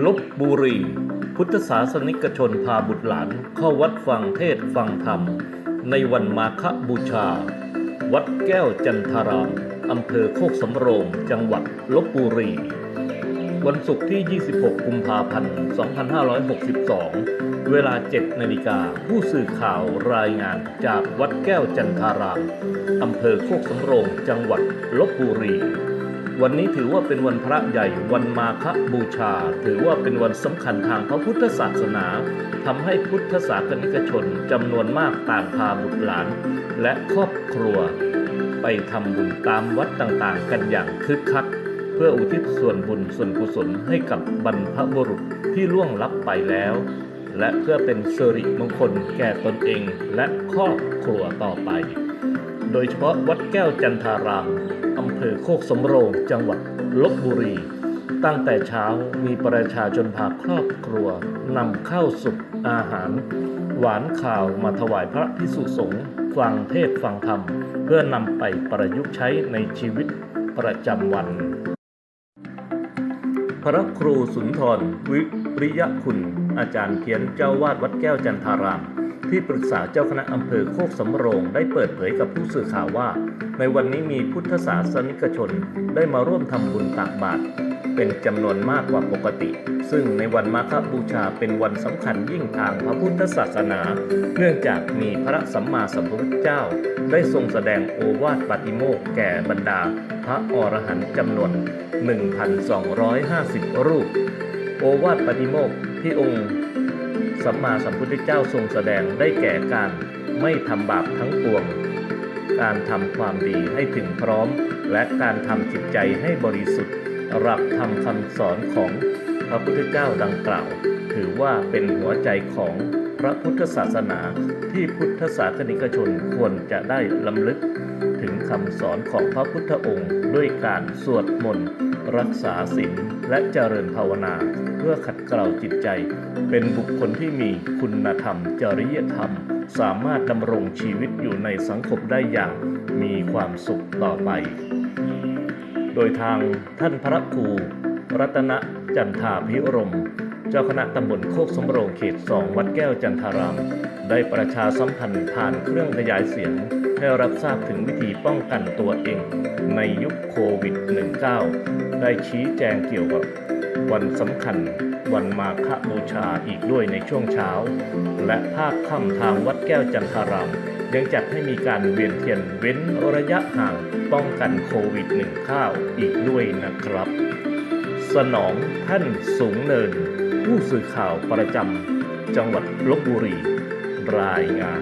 ลพบุรีพุทธศาสนิกชนพาบุตรหลานเข้าวัดฟังเทศน์ฟังธรรมในวันมาฆบูชาวัดแก้วจันทารามอำเภอโคกสำโรงจังหวัดลพบุรีวันศุกร์ที่ 26 กุมภาพันธ์ 2562 เวลา 7 นาฬิกาผู้สื่อข่าวรายงานจากวัดแก้วจันทารามอำเภอโคกสำโรงจังหวัดลพบุรีวันนี้ถือว่าเป็นวันพระใหญ่วันมาฆบูชาถือว่าเป็นวันสำคัญทางพระพุทธศาสนาทำให้พุทธศาสนิกชนจำนวนมากต่างพาบุตรหลานและครอบครัวไปทำบุญตามวัดต่างๆกันอย่างคึกคักเพื่ออุทิศส่วนบุญส่วนกุศลให้กับบรรพบุรุษที่ล่วงลับไปแล้วและเพื่อเป็นสิริมงคลแก่ตนเองและครอบครัวต่อไปโดยเฉพาะวัดแก้วจันทารามอำเภอโคกสำโรงจังหวัดลพบุรีตั้งแต่เช้ามีประชาชนพาครอบครัวนำข้าวสุกอาหารหวานข่าวมาถวายพระภิกษุสงฆ์ฟังเทศน์ฟังธรรมเพื่อนำไปประยุกต์ใช้ในชีวิตประจำวันพระครูสุนทรวิริยคุณอาจารย์เพี้ยนเจ้าวาดวัดแก้วจันทารามที่ปรึกษาเจ้าคณะอำเภอโคกสำโรงได้เปิดเผยกับผู้สื่อข่าวว่าในวันนี้มีพุทธศาสนิกชนได้มาร่วมทำบุญตักบาตรเป็นจำนวนมากกว่าปกติซึ่งในวันมาฆบูชาเป็นวันสำคัญยิ่งทางพระพุทธศาสนาเนื่องจากมีพระสัมมาสัมพุทธเจ้าได้ทรงแสดงโอวาทปาติโมกข์แก่บรรดาพระอรหันต์จำนวน 1,250 รูปโอวาทปาติโมกข์ที่องค์สัมมาสัมพุทธเจ้าทรงแสดงได้แก่การไม่ทำบาปทั้งปวงการทำความดีให้ถึงพร้อมและการทำจิตใจให้บริสุทธิ์หลักธรรมคำสอนของพระพุทธเจ้าดังกล่าวถือว่าเป็นหัวใจของพระพุทธศาสนาที่พุทธศาสนิกชนควรจะได้รำลึกถึงคำสอนของพระพุทธองค์ด้วยการสวดมนต์รักษาศีลและเจริญภาวนาเพื่อขัดเกลาจิตใจเป็นบุคคลที่มีคุณธรรมจริยธรรมสามารถดำรงชีวิตอยู่ในสังคมได้อย่างมีความสุขต่อไปโดยทางท่านพระครูรัตนจันทาภิรมย์เจ้าคณะตำบลโคกสำโรงเขต 2 วัดแก้วจันทารามได้ประชาสัมพันธ์ผ่านเครื่องขยายเสียงให้รับทราบถึงวิธีป้องกันตัวเองในยุคโควิด -19 ได้ชี้แจงเกี่ยวกับวันสำคัญวันมาฆบูชาอีกด้วยในช่วงเช้าและภาคค่ำทางวัดแก้วจันทารามยังจัดให้มีการเวียนเทียนเว้นระยะห่างป้องกันโควิด -19 อีกด้วยนะครับสนองท่านสูงเนินผู้สื่อข่าวประจำจังหวัดลพบุรีรายงาน